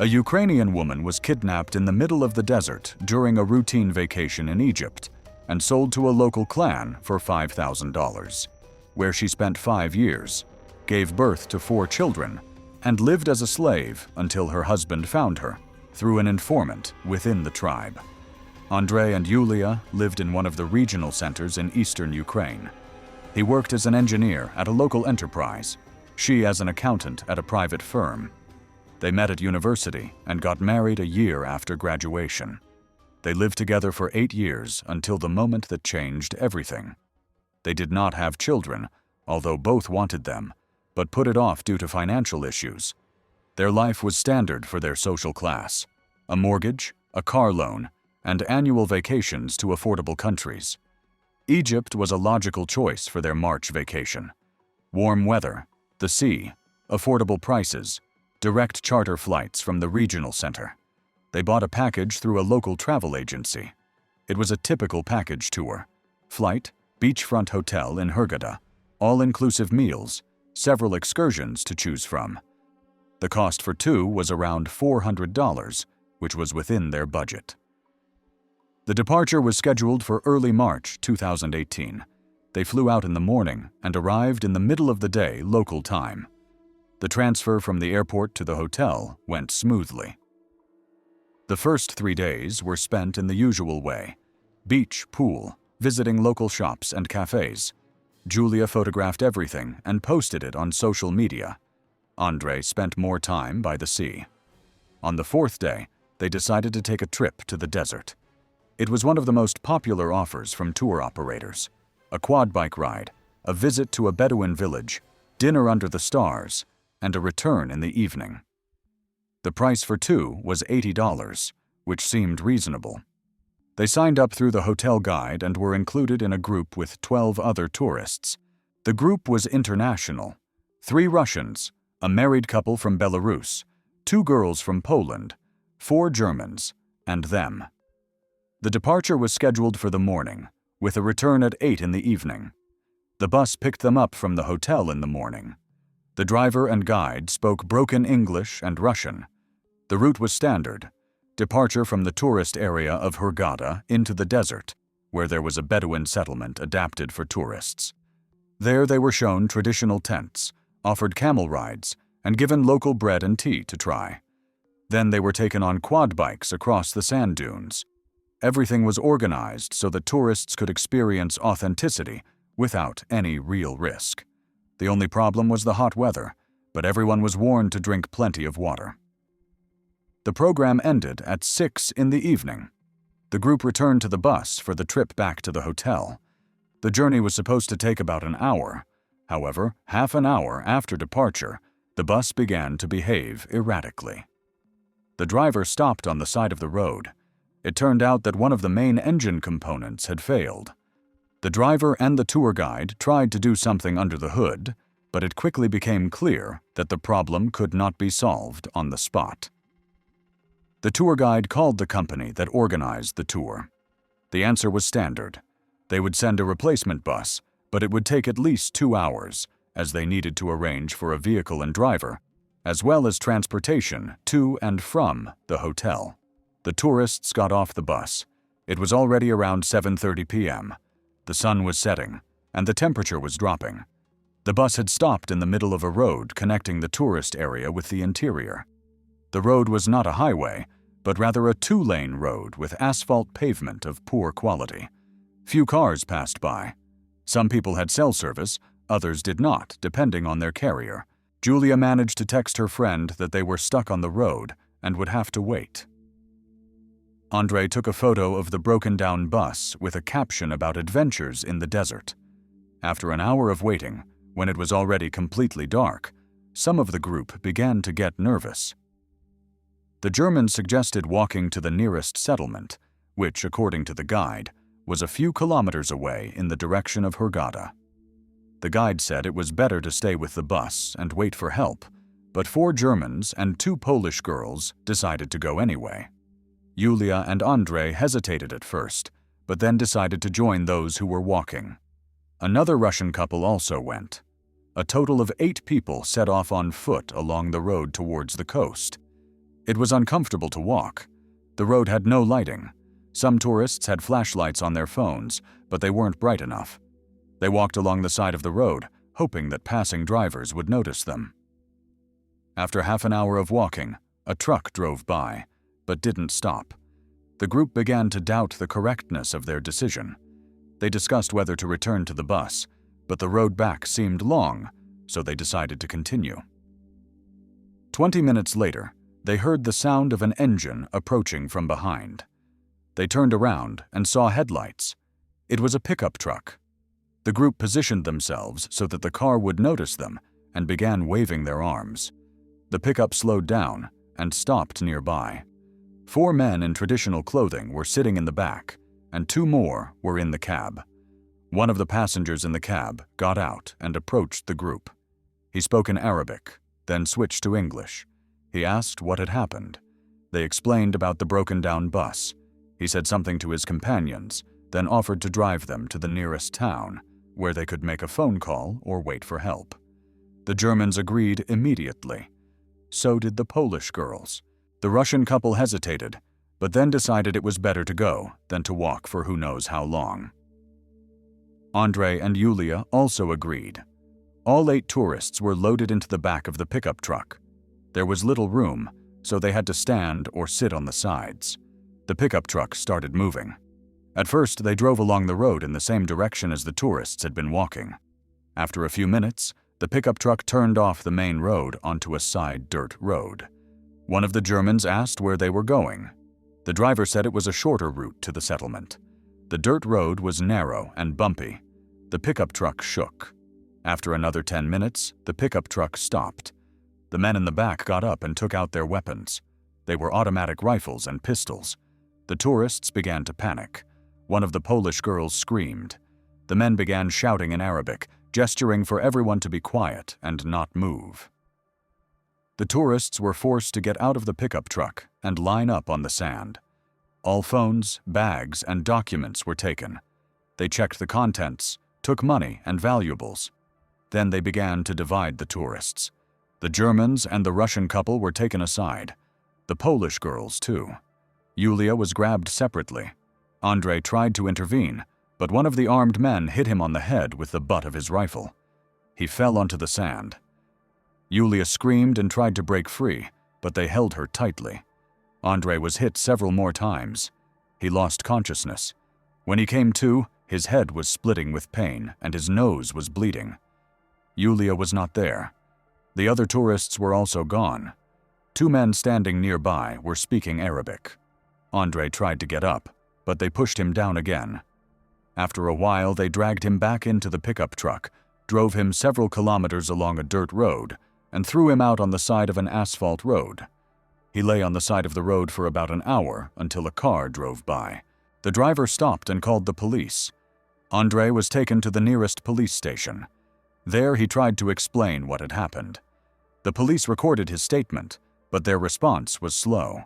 A Ukrainian woman was kidnapped in the middle of the desert during a routine vacation in Egypt and sold to a local clan for $5,000, where she spent 5 years, gave birth to 4 children, and lived as a slave until her husband found her through an informant within the tribe. Andrei and Yulia lived in one of the regional centers in eastern Ukraine. He worked as an engineer at a local enterprise, she as an accountant at a private firm. They met at university and got married a year after graduation. They lived together for 8 years until the moment that changed everything. They did not have children, although both wanted them, but put it off due to financial issues. Their life was standard for their social class: a mortgage, a car loan, and annual vacations to affordable countries. Egypt was a logical choice for their March vacation. Warm weather, the sea, affordable prices, direct charter flights from the regional center. They bought a package through a local travel agency. It was a typical package tour: flight, beachfront hotel in Hurghada, all-inclusive meals, several excursions to choose from. The cost for 2 was around $400, which was within their budget. The departure was scheduled for early March 2018. They flew out in the morning and arrived in the middle of the day local time. The transfer from the airport to the hotel went smoothly. The first 3 days were spent in the usual way: beach, pool, visiting local shops and cafes. Julia photographed everything and posted it on social media. Andrei spent more time by the sea. On the 4th day, they decided to take a trip to the desert. It was one of the most popular offers from tour operators: a quad bike ride, a visit to a Bedouin village, dinner under the stars, and a return in the evening. The price for 2 was $80, which seemed reasonable. They signed up through the hotel guide and were included in a group with 12 other tourists. The group was international: 3 Russians, a married couple from Belarus, 2 girls from Poland, 4 Germans, and them. The departure was scheduled for the morning, with a return at 8 in the evening. The bus picked them up from the hotel in the morning. The driver and guide spoke broken English and Russian. The route was standard: departure from the tourist area of Hurghada into the desert, where there was a Bedouin settlement adapted for tourists. There they were shown traditional tents, offered camel rides, and given local bread and tea to try. Then they were taken on quad bikes across the sand dunes. Everything was organized so that tourists could experience authenticity without any real risk. The only problem was the hot weather, but everyone was warned to drink plenty of water. The program ended at 6 in the evening. The group returned to the bus for the trip back to the hotel. The journey was supposed to take about an hour. However, half an hour after departure, the bus began to behave erratically. The driver stopped on the side of the road. It turned out that one of the main engine components had failed. The driver and the tour guide tried to do something under the hood, but it quickly became clear that the problem could not be solved on the spot. The tour guide called the company that organized the tour. The answer was standard: they would send a replacement bus, but it would take at least 2 hours, as they needed to arrange for a vehicle and driver, as well as transportation to and from the hotel. The tourists got off the bus. It was already around 7:30 p.m. The sun was setting, and the temperature was dropping. The bus had stopped in the middle of a road connecting the tourist area with the interior. The road was not a highway, but rather a 2-lane road with asphalt pavement of poor quality. Few cars passed by. Some people had cell service, others did not, depending on their carrier. Julia managed to text her friend that they were stuck on the road and would have to wait. Andrei took a photo of the broken-down bus with a caption about adventures in the desert. After an hour of waiting, when it was already completely dark, some of the group began to get nervous. The Germans suggested walking to the nearest settlement, which, according to the guide, was a few kilometers away in the direction of Hurghada. The guide said it was better to stay with the bus and wait for help, but 4 Germans and 2 Polish girls decided to go anyway. Yulia and Andrei hesitated at first, but then decided to join those who were walking. Another Russian couple also went. A total of 8 people set off on foot along the road towards the coast. It was uncomfortable to walk. The road had no lighting. Some tourists had flashlights on their phones, but they weren't bright enough. They walked along the side of the road, hoping that passing drivers would notice them. After half an hour of walking, a truck drove by, but didn't stop. The group began to doubt the correctness of their decision. They discussed whether to return to the bus, but the road back seemed long, so they decided to continue. 20 minutes later, they heard the sound of an engine approaching from behind. They turned around and saw headlights. It was a pickup truck. The group positioned themselves so that the car would notice them and began waving their arms. The pickup slowed down and stopped nearby. 4 men in traditional clothing were sitting in the back, and 2 more were in the cab. One of the passengers in the cab got out and approached the group. He spoke in Arabic, then switched to English. He asked what had happened. They explained about the broken-down bus. He said something to his companions, then offered to drive them to the nearest town, where they could make a phone call or wait for help. The Germans agreed immediately. So did the Polish girls. The Russian couple hesitated, but then decided it was better to go than to walk for who knows how long. Andrei and Yulia also agreed. All 8 tourists were loaded into the back of the pickup truck. There was little room, so they had to stand or sit on the sides. The pickup truck started moving. At first, they drove along the road in the same direction as the tourists had been walking. After a few minutes, the pickup truck turned off the main road onto a side dirt road. One of the Germans asked where they were going. The driver said it was a shorter route to the settlement. The dirt road was narrow and bumpy. The pickup truck shook. After another 10 minutes, the pickup truck stopped. The men in the back got up and took out their weapons. They were automatic rifles and pistols. The tourists began to panic. One of the Polish girls screamed. The men began shouting in Arabic, gesturing for everyone to be quiet and not move. The tourists were forced to get out of the pickup truck and line up on the sand. All phones, bags, and documents were taken. They checked the contents, took money and valuables. Then they began to divide the tourists. The Germans and the Russian couple were taken aside. The Polish girls, too. Yulia was grabbed separately. Andrei tried to intervene, but one of the armed men hit him on the head with the butt of his rifle. He fell onto the sand. Yulia screamed and tried to break free, but they held her tightly. Andrei was hit several more times. He lost consciousness. When he came to, his head was splitting with pain and his nose was bleeding. Yulia was not there. The other tourists were also gone. 2 men standing nearby were speaking Arabic. Andrei tried to get up, but they pushed him down again. After a while, they dragged him back into the pickup truck, drove him several kilometers along a dirt road, and threw him out on the side of an asphalt road. He lay on the side of the road for about an hour until a car drove by. The driver stopped and called the police. Andrei was taken to the nearest police station. There he tried to explain what had happened. The police recorded his statement, but their response was slow.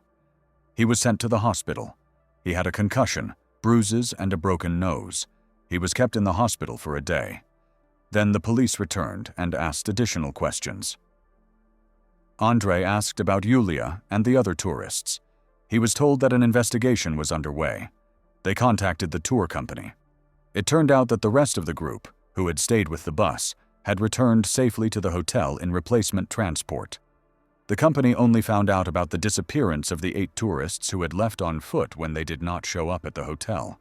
He was sent to the hospital. He had a concussion, bruises, and a broken nose. He was kept in the hospital for a day. Then the police returned and asked additional questions. Andrei asked about Yulia and the other tourists. He was told that an investigation was underway. They contacted the tour company. It turned out that the rest of the group, who had stayed with the bus, had returned safely to the hotel in replacement transport. The company only found out about the disappearance of the 8 tourists who had left on foot when they did not show up at the hotel.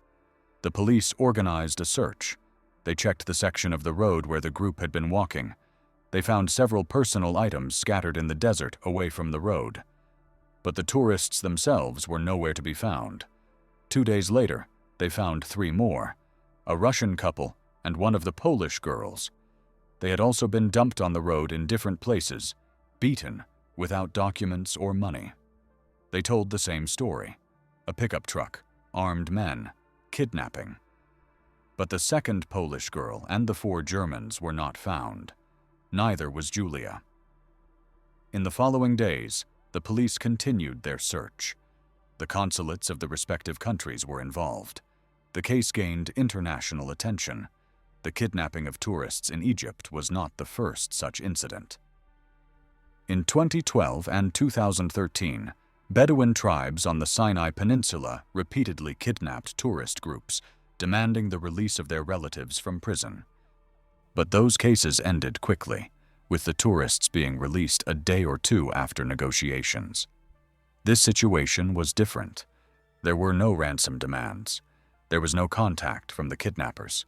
The police organized a search. They checked the section of the road where the group had been walking. They found several personal items scattered in the desert away from the road. But the tourists themselves were nowhere to be found. 2 days later, they found 3 more, a Russian couple and one of the Polish girls. They had also been dumped on the road in different places, beaten, without documents or money. They told the same story: a pickup truck, armed men, kidnapping. But the second Polish girl and the 4 Germans were not found. Neither was Julia. In the following days, the police continued their search. The consulates of the respective countries were involved. The case gained international attention. The kidnapping of tourists in Egypt was not the first such incident. In 2012 and 2013, Bedouin tribes on the Sinai Peninsula repeatedly kidnapped tourist groups, demanding the release of their relatives from prison. But those cases ended quickly, with the tourists being released a day or two after negotiations. This situation was different. There were no ransom demands. There was no contact from the kidnappers.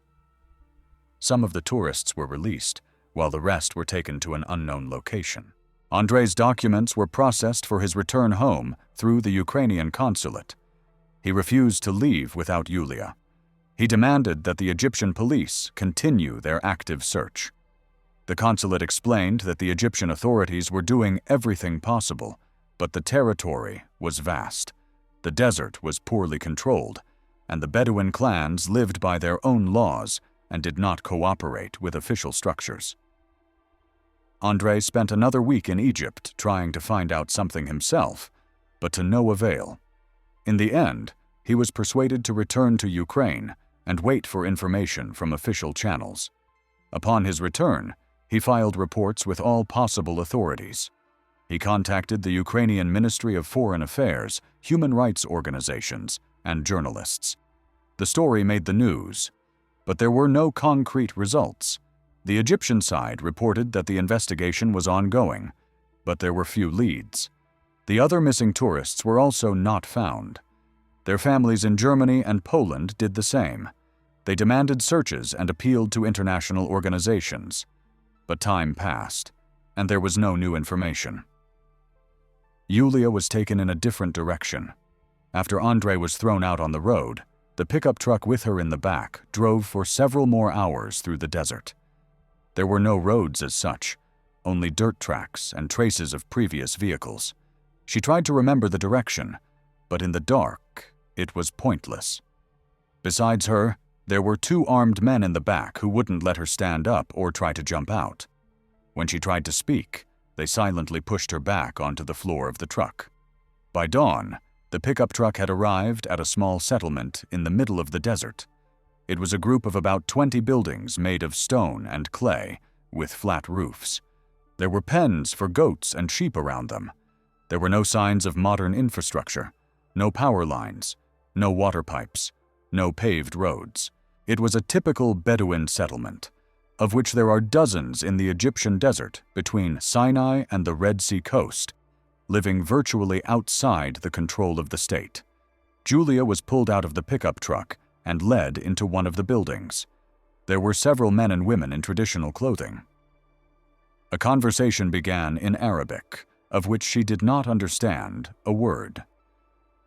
Some of the tourists were released, while the rest were taken to an unknown location. Andrei's documents were processed for his return home through the Ukrainian consulate. He refused to leave without Yulia. He demanded that the Egyptian police continue their active search. The consulate explained that the Egyptian authorities were doing everything possible, but the territory was vast. The desert was poorly controlled, and the Bedouin clans lived by their own laws and did not cooperate with official structures. Andrei spent another week in Egypt trying to find out something himself, but to no avail. In the end, he was persuaded to return to Ukraine and wait for information from official channels. Upon his return, he filed reports with all possible authorities. He contacted the Ukrainian Ministry of Foreign Affairs, human rights organizations, and journalists. The story made the news, but there were no concrete results. The Egyptian side reported that the investigation was ongoing, but there were few leads. The other missing tourists were also not found. Their families in Germany and Poland did the same. They demanded searches and appealed to international organizations. But time passed, and there was no new information. Yulia was taken in a different direction. After Andrei was thrown out on the road, the pickup truck with her in the back drove for several more hours through the desert. There were no roads as such, only dirt tracks and traces of previous vehicles. She tried to remember the direction, but in the dark, it was pointless. Besides her, there were two armed men in the back who wouldn't let her stand up or try to jump out. When she tried to speak, they silently pushed her back onto the floor of the truck. By dawn, the pickup truck had arrived at a small settlement in the middle of the desert. It was a group of about 20 buildings made of stone and clay, with flat roofs. There were pens for goats and sheep around them. There were no signs of modern infrastructure, no power lines, no water pipes, no paved roads. It was a typical Bedouin settlement, of which there are dozens in the Egyptian desert between Sinai and the Red Sea coast, living virtually outside the control of the state. Julia was pulled out of the pickup truck and led into one of the buildings. There were several men and women in traditional clothing. A conversation began in Arabic, of which she did not understand a word.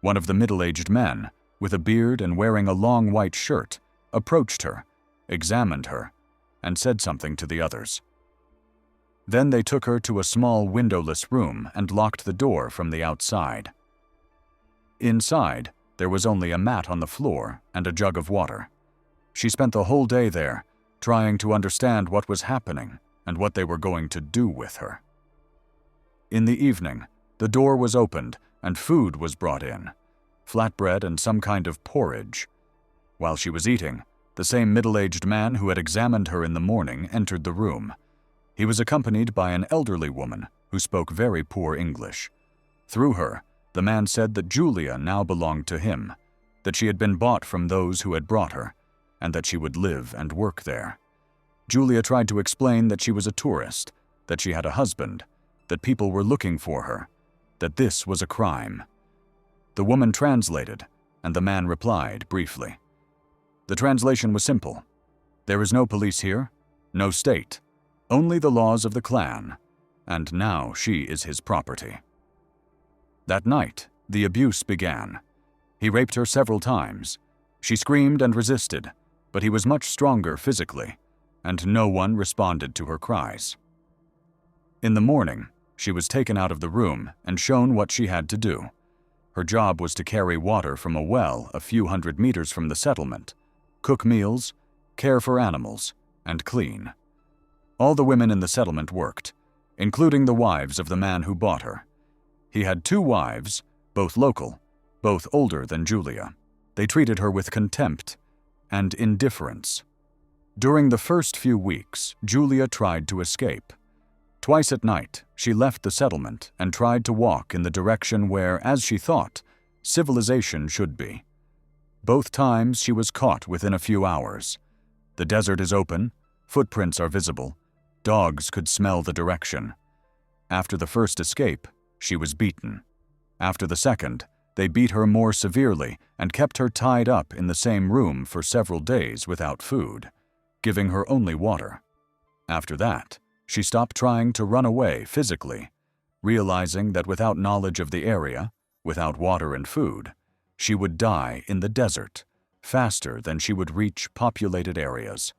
One of the middle-aged men, with a beard and wearing a long white shirt, approached her, examined her, and said something to the others. Then they took her to a small windowless room and locked the door from the outside. Inside, there was only a mat on the floor and a jug of water. She spent the whole day there, trying to understand what was happening and what they were going to do with her. In the evening, the door was opened and food was brought in, flatbread and some kind of porridge. While she was eating, the same middle-aged man who had examined her in the morning entered the room. He was accompanied by an elderly woman who spoke very poor English. Through her, the man said that Julia now belonged to him, that she had been bought from those who had brought her, and that she would live and work there. Julia tried to explain that she was a tourist, that she had a husband, that people were looking for her, that this was a crime. The woman translated, and the man replied briefly. The translation was simple. There is no police here, no state, only the laws of the clan, and now she is his property. That night, the abuse began. He raped her several times. She screamed and resisted, but he was much stronger physically, and no one responded to her cries. In the morning, she was taken out of the room and shown what she had to do. Her job was to carry water from a well a few hundred meters from the settlement, cook meals, care for animals, and clean. All the women in the settlement worked, including the wives of the man who bought her. He had 2 wives, both local, both older than Julia. They treated her with contempt and indifference. During the first few weeks, Julia tried to escape. Twice at night, she left the settlement and tried to walk in the direction where, as she thought, civilization should be. Both times she was caught within a few hours. The desert is open, footprints are visible, dogs could smell the direction. After the first escape, she was beaten. After the second, they beat her more severely and kept her tied up in the same room for several days without food, giving her only water. After that, she stopped trying to run away physically, realizing that without knowledge of the area, without water and food, she would die in the desert faster than she would reach populated areas.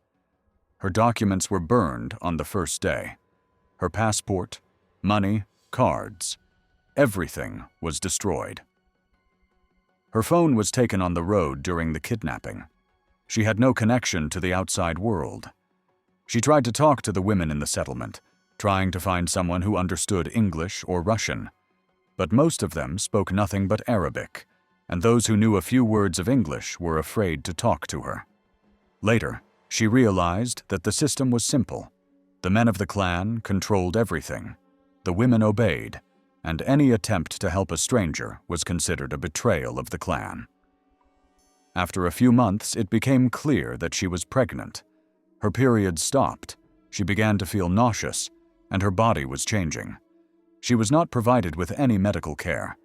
Her documents were burned on the first day. Her passport, money, cards, everything was destroyed. Her phone was taken on the road during the kidnapping. She had no connection to the outside world. She tried to talk to the women in the settlement, trying to find someone who understood English or Russian. But most of them spoke nothing but Arabic, and those who knew a few words of English were afraid to talk to her. Later, she realized that the system was simple. The men of the clan controlled everything. The women obeyed, and any attempt to help a stranger was considered a betrayal of the clan. After a few months, it became clear that she was pregnant. Her periods stopped, she began to feel nauseous, and her body was changing. She was not provided with any medical care.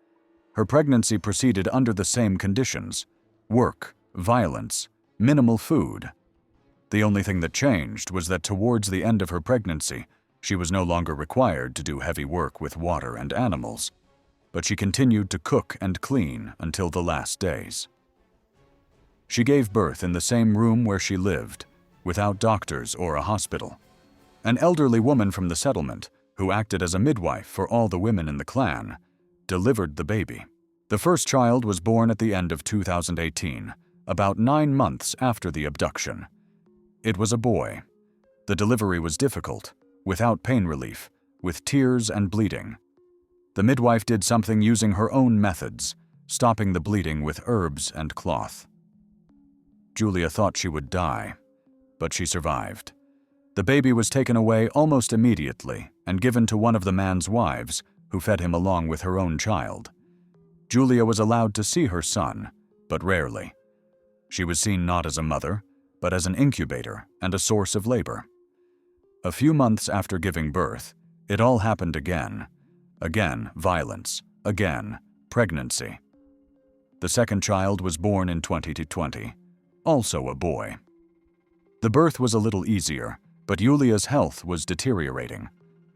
Her pregnancy proceeded under the same conditions: work, violence, minimal food. The only thing that changed was that towards the end of her pregnancy, she was no longer required to do heavy work with water and animals, but she continued to cook and clean until the last days. She gave birth in the same room where she lived, without doctors or a hospital. An elderly woman from the settlement, who acted as a midwife for all the women in the clan, delivered the baby. The first child was born at the end of 2018, about 9 months after the abduction. It was a boy. The delivery was difficult, without pain relief, with tears and bleeding. The midwife did something using her own methods, stopping the bleeding with herbs and cloth. Julia thought she would die, but she survived. The baby was taken away almost immediately and given to one of the man's wives, who fed him along with her own child. Julia was allowed to see her son, but rarely. She was seen not as a mother, but as an incubator and a source of labor. A few months after giving birth, it all happened again. Again, violence. Again, pregnancy. The second child was born in 2020, also a boy. The birth was a little easier, but Julia's health was deteriorating.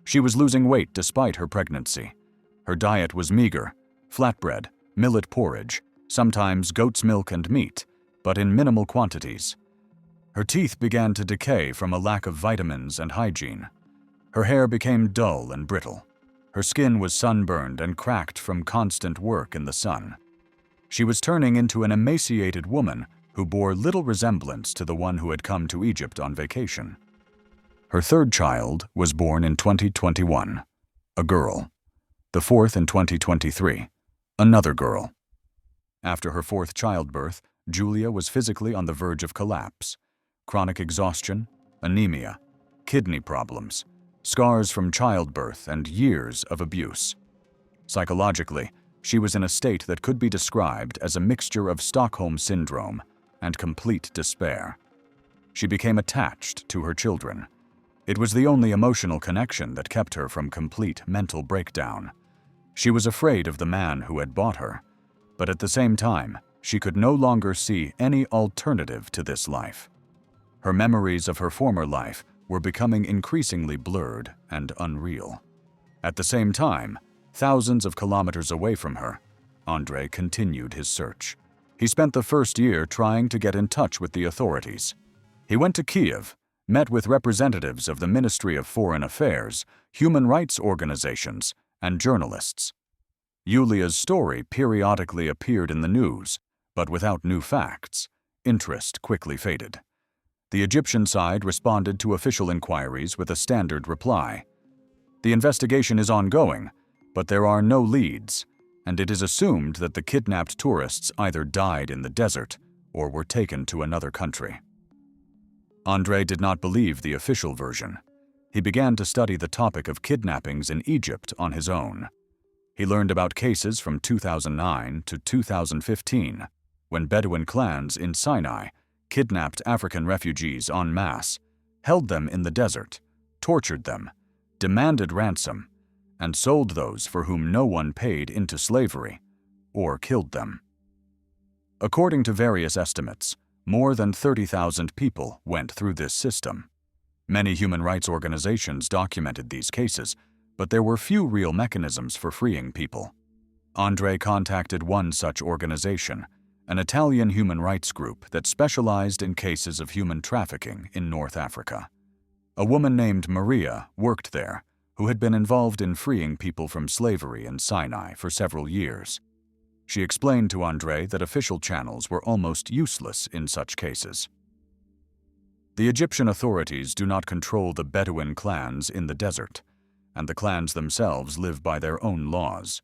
She was losing weight despite her pregnancy. Her diet was meager: flatbread, millet porridge, sometimes goat's milk and meat, but in minimal quantities. Her teeth began to decay from a lack of vitamins and hygiene. Her hair became dull and brittle. Her skin was sunburned and cracked from constant work in the sun. She was turning into an emaciated woman who bore little resemblance to the one who had come to Egypt on vacation. Her third child was born in 2021, a girl. The fourth in 2023, another girl. After her fourth childbirth, Julia was physically on the verge of collapse. Chronic exhaustion, anemia, kidney problems, scars from childbirth, and years of abuse. Psychologically, she was in a state that could be described as a mixture of Stockholm Syndrome and complete despair. She became attached to her children. It was the only emotional connection that kept her from complete mental breakdown. She was afraid of the man who had bought her, but at the same time, she could no longer see any alternative to this life. Her memories of her former life were becoming increasingly blurred and unreal. At the same time, thousands of kilometers away from her, Andrei continued his search. He spent the first year trying to get in touch with the authorities. He went to Kiev, met with representatives of the Ministry of Foreign Affairs, human rights organizations, and journalists. Julia's story periodically appeared in the news, but without new facts, interest quickly faded. The Egyptian side responded to official inquiries with a standard reply. The investigation is ongoing, but there are no leads, and it is assumed that the kidnapped tourists either died in the desert or were taken to another country. Andrei did not believe the official version. He began to study the topic of kidnappings in Egypt on his own. He learned about cases from 2009 to 2015, when Bedouin clans in Sinai kidnapped African refugees en masse, held them in the desert, tortured them, demanded ransom, and sold those for whom no one paid into slavery, or killed them. According to various estimates, more than 30,000 people went through this system. Many human rights organizations documented these cases, but there were few real mechanisms for freeing people. Andre contacted one such organization, an Italian human rights group that specialized in cases of human trafficking in North Africa. A woman named Maria worked there, who had been involved in freeing people from slavery in Sinai for several years. She explained to Andre that official channels were almost useless in such cases. The Egyptian authorities do not control the Bedouin clans in the desert, and the clans themselves live by their own laws.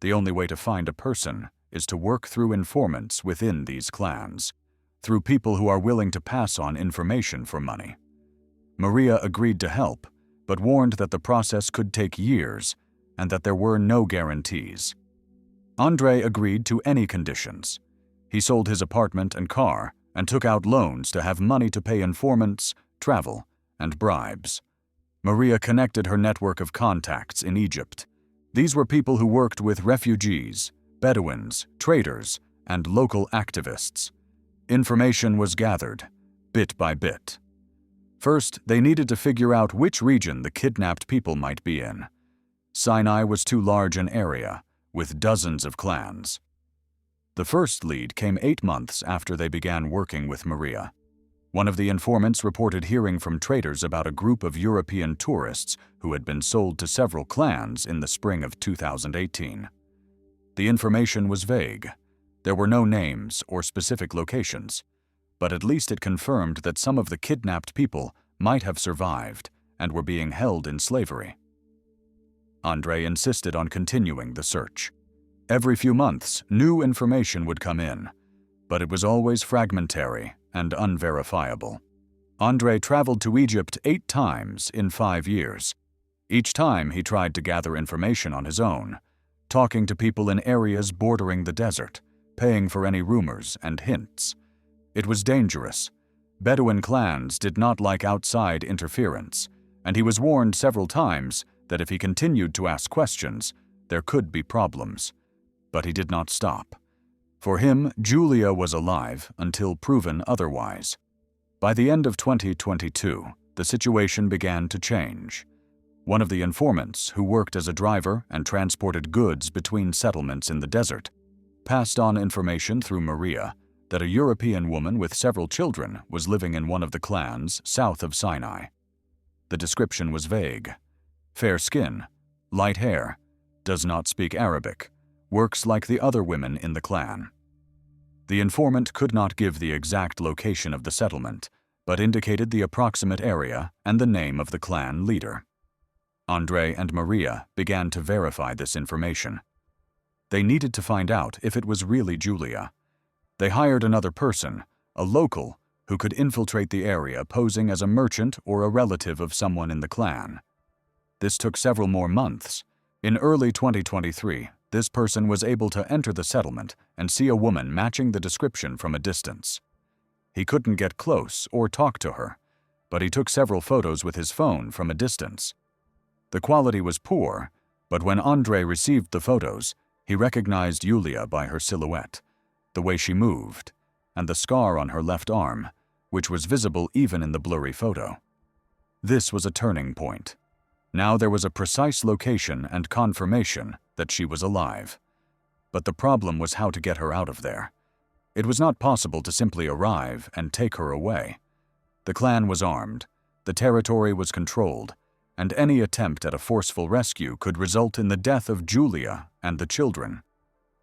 The only way to find a person is to work through informants within these clans, through people who are willing to pass on information for money. Maria agreed to help, but warned that the process could take years and that there were no guarantees. Andre agreed to any conditions. He sold his apartment and car and took out loans to have money to pay informants, travel, and bribes. Maria connected her network of contacts in Egypt. These were people who worked with refugees, Bedouins, traders, and local activists. Information was gathered, bit by bit. First, they needed to figure out which region the kidnapped people might be in. Sinai was too large an area, with dozens of clans. The first lead came 8 months after they began working with Maria. One of the informants reported hearing from traders about a group of European tourists who had been sold to several clans in the spring of 2018. The information was vague. There were no names or specific locations, but at least it confirmed that some of the kidnapped people might have survived and were being held in slavery. Andre insisted on continuing the search. Every few months, new information would come in, but it was always fragmentary and unverifiable. Andre traveled to Egypt 8 times in 5 years. Each time he tried to gather information on his own, talking to people in areas bordering the desert, paying for any rumors and hints. It was dangerous. Bedouin clans did not like outside interference, and he was warned several times that if he continued to ask questions, there could be problems. But he did not stop. For him, Julia was alive until proven otherwise. By the end of 2022, the situation began to change. One of the informants, who worked as a driver and transported goods between settlements in the desert, passed on information through Maria that a European woman with several children was living in one of the clans south of Sinai. The description was vague. Fair skin, light hair, does not speak Arabic, works like the other women in the clan. The informant could not give the exact location of the settlement, but indicated the approximate area and the name of the clan leader. Andre and Maria began to verify this information. They needed to find out if it was really Julia. They hired another person, a local, who could infiltrate the area posing as a merchant or a relative of someone in the clan. This took several more months. In early 2023, this person was able to enter the settlement and see a woman matching the description from a distance. He couldn't get close or talk to her, but he took several photos with his phone from a distance. The quality was poor, but when Andre received the photos, he recognized Julia by her silhouette, the way she moved, and the scar on her left arm, which was visible even in the blurry photo. This was a turning point. Now there was a precise location and confirmation that she was alive. But the problem was how to get her out of there. It was not possible to simply arrive and take her away. The clan was armed, the territory was controlled, and any attempt at a forceful rescue could result in the death of Julia and the children.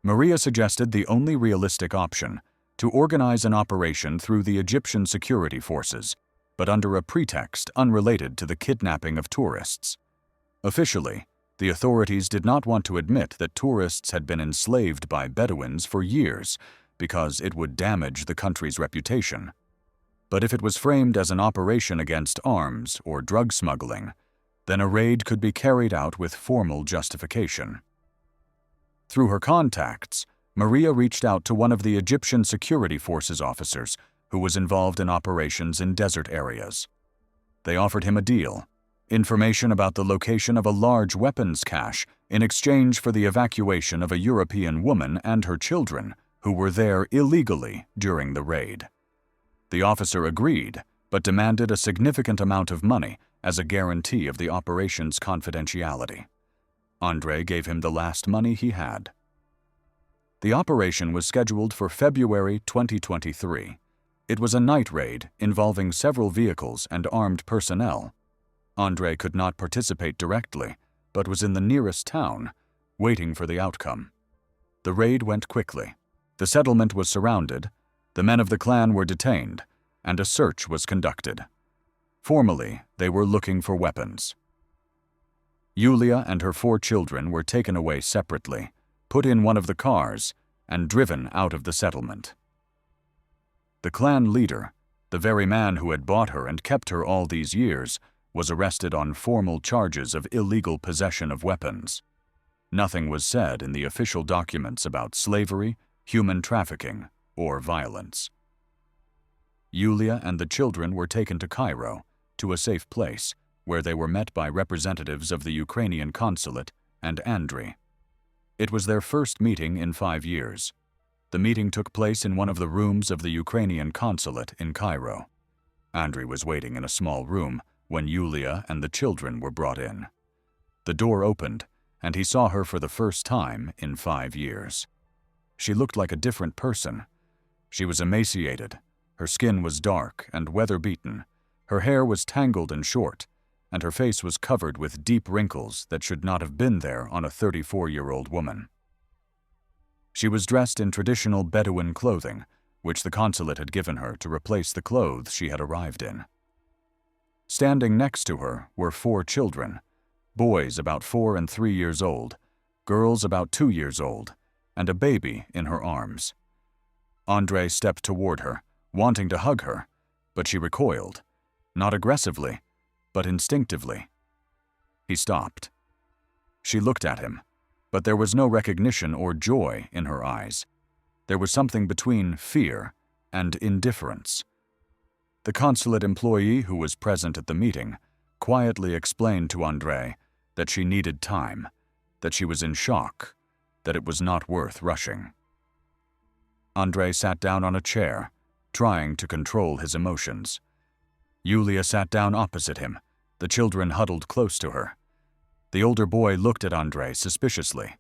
Maria suggested the only realistic option, to organize an operation through the Egyptian security forces, but under a pretext unrelated to the kidnapping of tourists. Officially, the authorities did not want to admit that tourists had been enslaved by Bedouins for years because it would damage the country's reputation. But if it was framed as an operation against arms or drug smuggling, then a raid could be carried out with formal justification. Through her contacts, Maria reached out to one of the Egyptian security forces officers who was involved in operations in desert areas. They offered him a deal: information about the location of a large weapons cache in exchange for the evacuation of a European woman and her children who were there illegally during the raid. The officer agreed, but demanded a significant amount of money as a guarantee of the operation's confidentiality. Andre gave him the last money he had. The operation was scheduled for February 2023. It was a night raid involving several vehicles and armed personnel. Andre could not participate directly, but was in the nearest town, waiting for the outcome. The raid went quickly. The settlement was surrounded, the men of the clan were detained, and a search was conducted. Formally, they were looking for weapons. Yulia and her 4 children were taken away separately, put in one of the cars, and driven out of the settlement. The clan leader, the very man who had bought her and kept her all these years, was arrested on formal charges of illegal possession of weapons. Nothing was said in the official documents about slavery, human trafficking, or violence. Yulia and the children were taken to Cairo, to a safe place, where they were met by representatives of the Ukrainian consulate and Andriy. It was their first meeting in 5 years. The meeting took place in one of the rooms of the Ukrainian consulate in Cairo. Andriy was waiting in a small room when Yulia and the children were brought in. The door opened, and he saw her for the first time in 5 years. She looked like a different person. She was emaciated, her skin was dark and weather-beaten, her hair was tangled and short, and her face was covered with deep wrinkles that should not have been there on a 34-year-old woman. She was dressed in traditional Bedouin clothing, which the consulate had given her to replace the clothes she had arrived in. Standing next to her were 4 children, boys about 4 and 3 years old, girls about 2 years old, and a baby in her arms. Andre stepped toward her, wanting to hug her, but she recoiled, not aggressively, but instinctively. He stopped. She looked at him, but there was no recognition or joy in her eyes. There was something between fear and indifference. The consulate employee who was present at the meeting quietly explained to Andre that she needed time, that she was in shock, that it was not worth rushing. Andre sat down on a chair, trying to control his emotions. Yulia sat down opposite him, the children huddled close to her. The older boy looked at Andre suspiciously.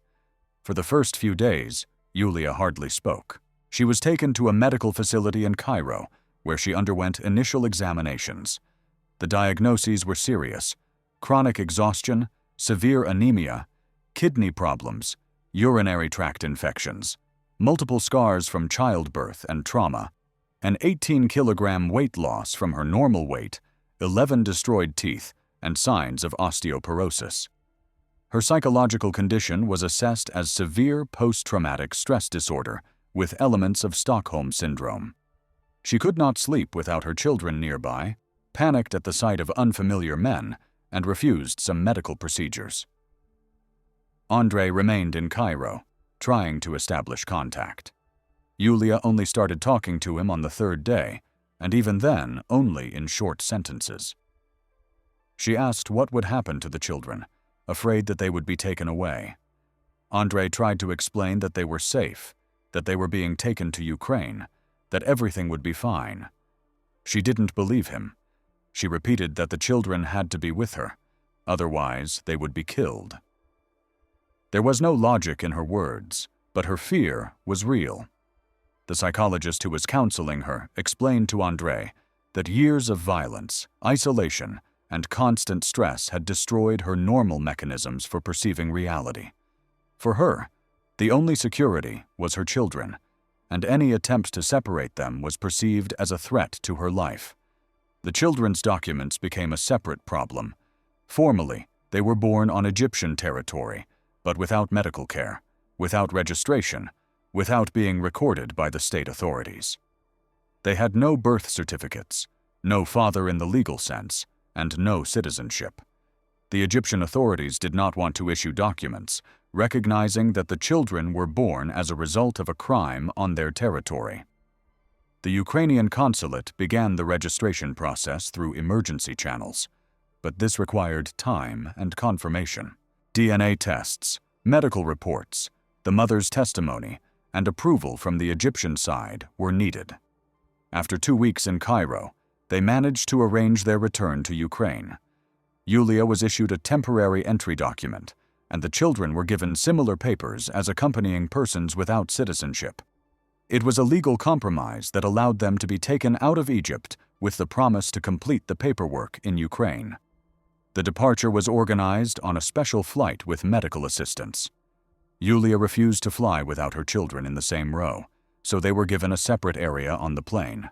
For the first few days, Yulia hardly spoke. She was taken to a medical facility in Cairo, where she underwent initial examinations. The diagnoses were serious: chronic exhaustion, severe anemia, kidney problems, urinary tract infections, multiple scars from childbirth and trauma, an 18-kilogram weight loss from her normal weight, 11 destroyed teeth, and signs of osteoporosis. Her psychological condition was assessed as severe post-traumatic stress disorder with elements of Stockholm syndrome. She could not sleep without her children nearby, panicked at the sight of unfamiliar men, and refused some medical procedures. Andre remained in Cairo, trying to establish contact. Yulia only started talking to him on the 3rd day, and even then only in short sentences. She asked what would happen to the children, afraid that they would be taken away. Andre tried to explain that they were safe, that they were being taken to Ukraine, that everything would be fine. She didn't believe him. She repeated that the children had to be with her, otherwise they would be killed. There was no logic in her words, but her fear was real. The psychologist who was counseling her explained to Andre that years of violence, isolation, and constant stress had destroyed her normal mechanisms for perceiving reality. For her, the only security was her children, and any attempt to separate them was perceived as a threat to her life. The children's documents became a separate problem. Formally, they were born on Egyptian territory, but without medical care, without registration, without being recorded by the state authorities. They had no birth certificates, no father in the legal sense, and no citizenship. The Egyptian authorities did not want to issue documents, recognizing that the children were born as a result of a crime on their territory. The Ukrainian consulate began the registration process through emergency channels, but this required time and confirmation. DNA tests, medical reports, the mother's testimony, and approval from the Egyptian side were needed. After 2 weeks in Cairo, they managed to arrange their return to Ukraine. Yulia was issued a temporary entry document, and the children were given similar papers as accompanying persons without citizenship. It was a legal compromise that allowed them to be taken out of Egypt with the promise to complete the paperwork in Ukraine. The departure was organized on a special flight with medical assistance. Yulia refused to fly without her children in the same row, so they were given a separate area on the plane.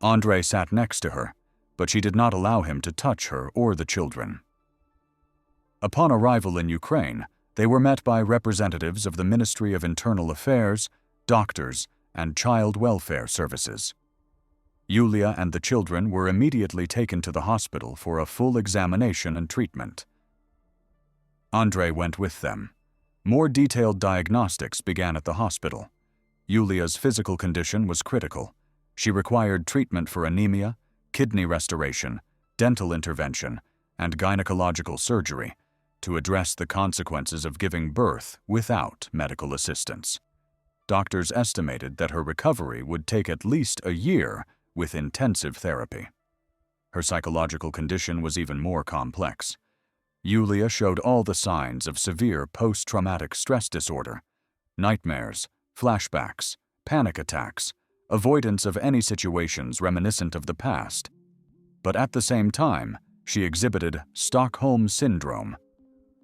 Andrei sat next to her, but she did not allow him to touch her or the children. Upon arrival in Ukraine, they were met by representatives of the Ministry of Internal Affairs, doctors, and child welfare services. Yulia and the children were immediately taken to the hospital for a full examination and treatment. Andrei went with them. More detailed diagnostics began at the hospital. Yulia's physical condition was critical. She required treatment for anemia, kidney restoration, dental intervention, and gynecological surgery to address the consequences of giving birth without medical assistance. Doctors estimated that her recovery would take at least a year with intensive therapy. Her psychological condition was even more complex. Yulia showed all the signs of severe post-traumatic stress disorder: nightmares, flashbacks, panic attacks, avoidance of any situations reminiscent of the past. But at the same time, she exhibited Stockholm Syndrome.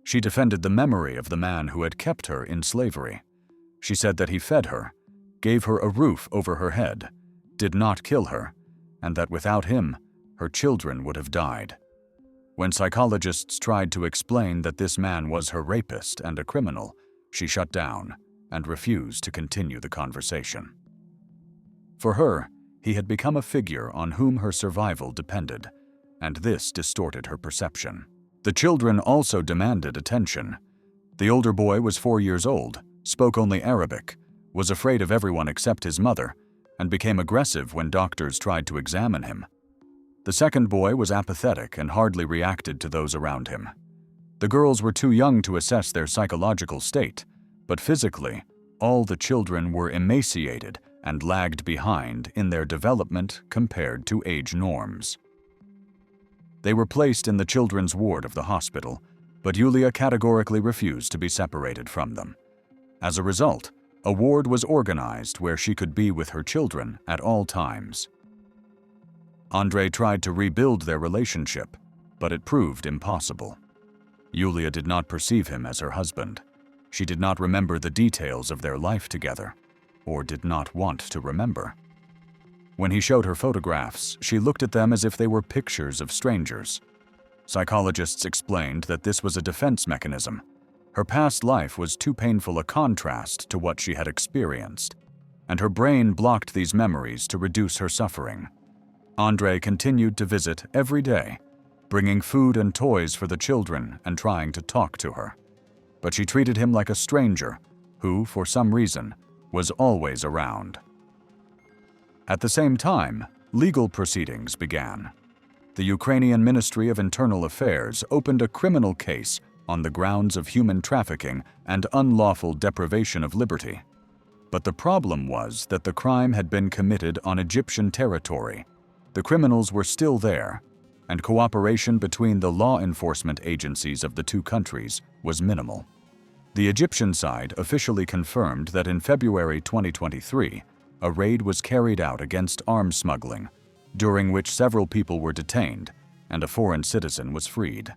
She defended the memory of the man who had kept her in slavery. She said that he fed her, gave her a roof over her head, did not kill her, and that without him, her children would have died. When psychologists tried to explain that this man was her rapist and a criminal, she shut down and refused to continue the conversation. For her, he had become a figure on whom her survival depended, and this distorted her perception. The children also demanded attention. The older boy was 4 years old, spoke only Arabic, was afraid of everyone except his mother, and became aggressive when doctors tried to examine him. The second boy was apathetic and hardly reacted to those around him. The girls were too young to assess their psychological state, but physically, all the children were emaciated and lagged behind in their development compared to age norms. They were placed in the children's ward of the hospital, but Yulia categorically refused to be separated from them. As a result, a ward was organized where she could be with her children at all times. Andrei tried to rebuild their relationship, but it proved impossible. Yulia did not perceive him as her husband. She did not remember the details of their life together, or did not want to remember. When he showed her photographs, she looked at them as if they were pictures of strangers. Psychologists explained that this was a defense mechanism. Her past life was too painful a contrast to what she had experienced, and her brain blocked these memories to reduce her suffering. Andrei continued to visit every day, bringing food and toys for the children and trying to talk to her. But she treated him like a stranger who, for some reason, was always around. At the same time, legal proceedings began. The Ukrainian Ministry of Internal Affairs opened a criminal case on the grounds of human trafficking and unlawful deprivation of liberty. But the problem was that the crime had been committed on Egyptian territory. The criminals were still there, and cooperation between the law enforcement agencies of the two countries was minimal. The Egyptian side officially confirmed that in February 2023, a raid was carried out against arms smuggling, during which several people were detained and a foreign citizen was freed.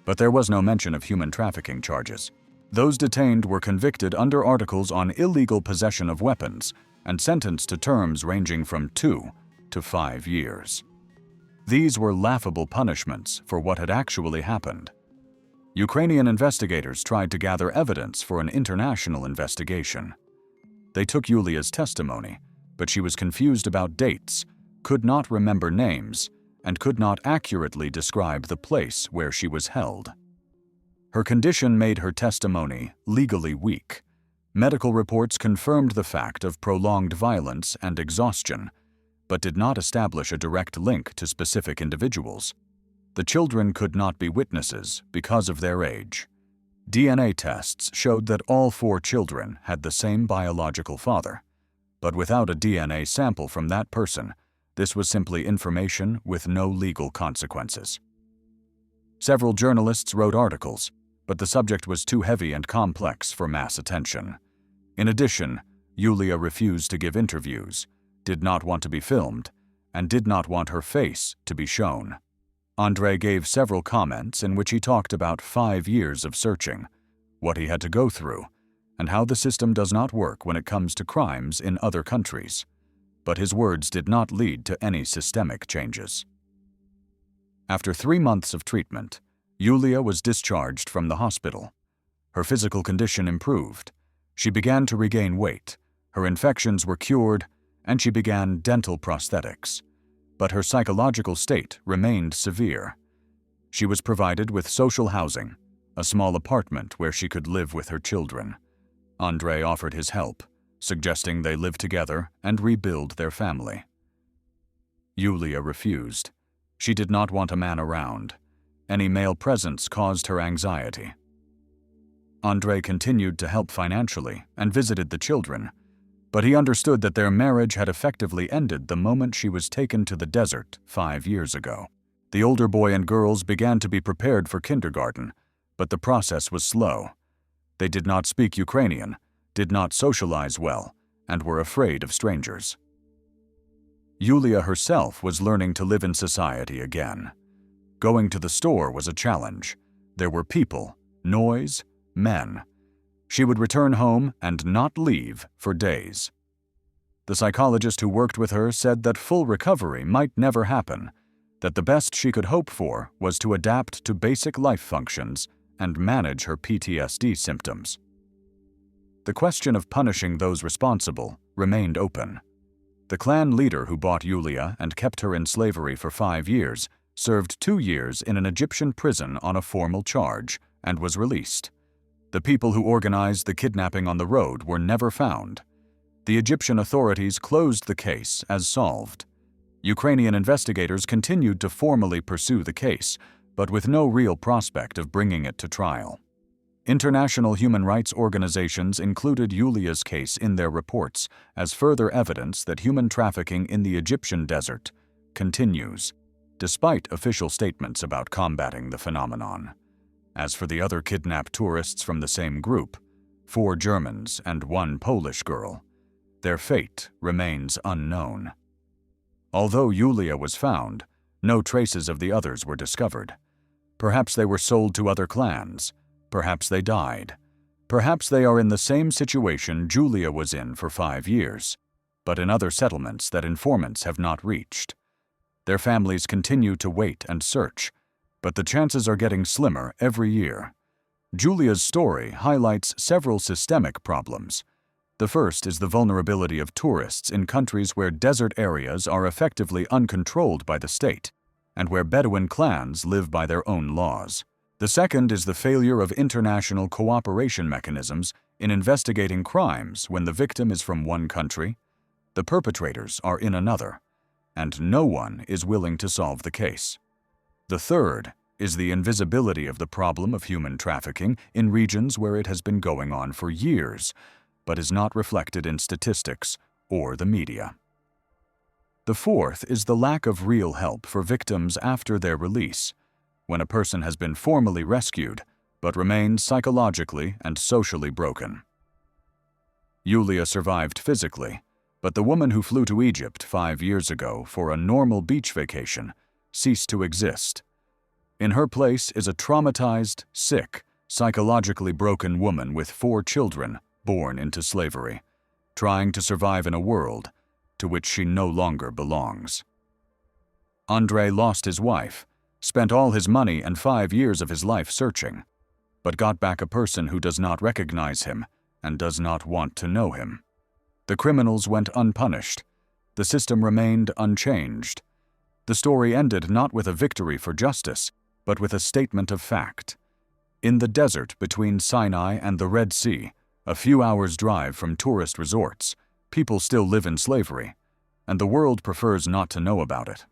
But there was no mention of human trafficking charges. Those detained were convicted under articles on illegal possession of weapons and sentenced to terms ranging from 2 to 5 years. These were laughable punishments for what had actually happened. Ukrainian investigators tried to gather evidence for an international investigation. They took Yulia's testimony, but she was confused about dates, could not remember names, and could not accurately describe the place where she was held. Her condition made her testimony legally weak. Medical reports confirmed the fact of prolonged violence and exhaustion, but did not establish a direct link to specific individuals. The children could not be witnesses because of their age. DNA tests showed that all 4 children had the same biological father, but without a DNA sample from that person, this was simply information with no legal consequences. Several journalists wrote articles, but the subject was too heavy and complex for mass attention. In addition, Yulia refused to give interviews, did not want to be filmed, and did not want her face to be shown. Andrei gave several comments in which he talked about 5 years of searching, what he had to go through, and how the system does not work when it comes to crimes in other countries. But his words did not lead to any systemic changes. After 3 months of treatment, Yulia was discharged from the hospital. Her physical condition improved. She began to regain weight, her infections were cured, and she began dental prosthetics. But her psychological state remained severe. She was provided with social housing, a small apartment where she could live with her children. Andrei offered his help, suggesting they live together and rebuild their family. Yulia refused. She did not want a man around. Any male presence caused her anxiety. Andrei continued to help financially and visited the children, but he understood that their marriage had effectively ended the moment she was taken to the desert 5 years ago. The older boy and girls began to be prepared for kindergarten, but the process was slow. They did not speak Ukrainian, did not socialize well, and were afraid of strangers. Yulia herself was learning to live in society again. Going to the store was a challenge. There were people, noise, men. She would return home and not leave for days. The psychologist who worked with her said that full recovery might never happen, that the best she could hope for was to adapt to basic life functions and manage her PTSD symptoms. The question of punishing those responsible remained open. The clan leader who bought Yulia and kept her in slavery for 5 years served 2 years in an Egyptian prison on a formal charge and was released. The people who organized the kidnapping on the road were never found. The Egyptian authorities closed the case as solved. Ukrainian investigators continued to formally pursue the case, but with no real prospect of bringing it to trial. International human rights organizations included Yulia's case in their reports as further evidence that human trafficking in the Egyptian desert continues, despite official statements about combating the phenomenon. As for the other kidnapped tourists from the same group, 4 Germans and 1 Polish girl, their fate remains unknown. Although Yulia was found, no traces of the others were discovered. Perhaps they were sold to other clans. Perhaps they died. Perhaps they are in the same situation Julia was in for 5 years, but in other settlements that informants have not reached. Their families continue to wait and search, but the chances are getting slimmer every year. Julia's story highlights several systemic problems. The first is the vulnerability of tourists in countries where desert areas are effectively uncontrolled by the state, and where Bedouin clans live by their own laws. The second is the failure of international cooperation mechanisms in investigating crimes when the victim is from one country, the perpetrators are in another, and no one is willing to solve the case. The third is the invisibility of the problem of human trafficking in regions where it has been going on for years, but is not reflected in statistics or the media. The fourth is the lack of real help for victims after their release, when a person has been formally rescued but remains psychologically and socially broken. Yulia survived physically, but the woman who flew to Egypt 5 years ago for a normal beach vacation ceased to exist. In her place is a traumatized, sick, psychologically broken woman with 4 children born into slavery, trying to survive in a world to which she no longer belongs. Andrei lost his wife, spent all his money and 5 years of his life searching, but got back a person who does not recognize him and does not want to know him. The criminals went unpunished, The system remained unchanged. The story ended not with a victory for justice, but with a statement of fact. In the desert between Sinai and the Red Sea, a few hours' drive from tourist resorts, people still live in slavery, and the world prefers not to know about it.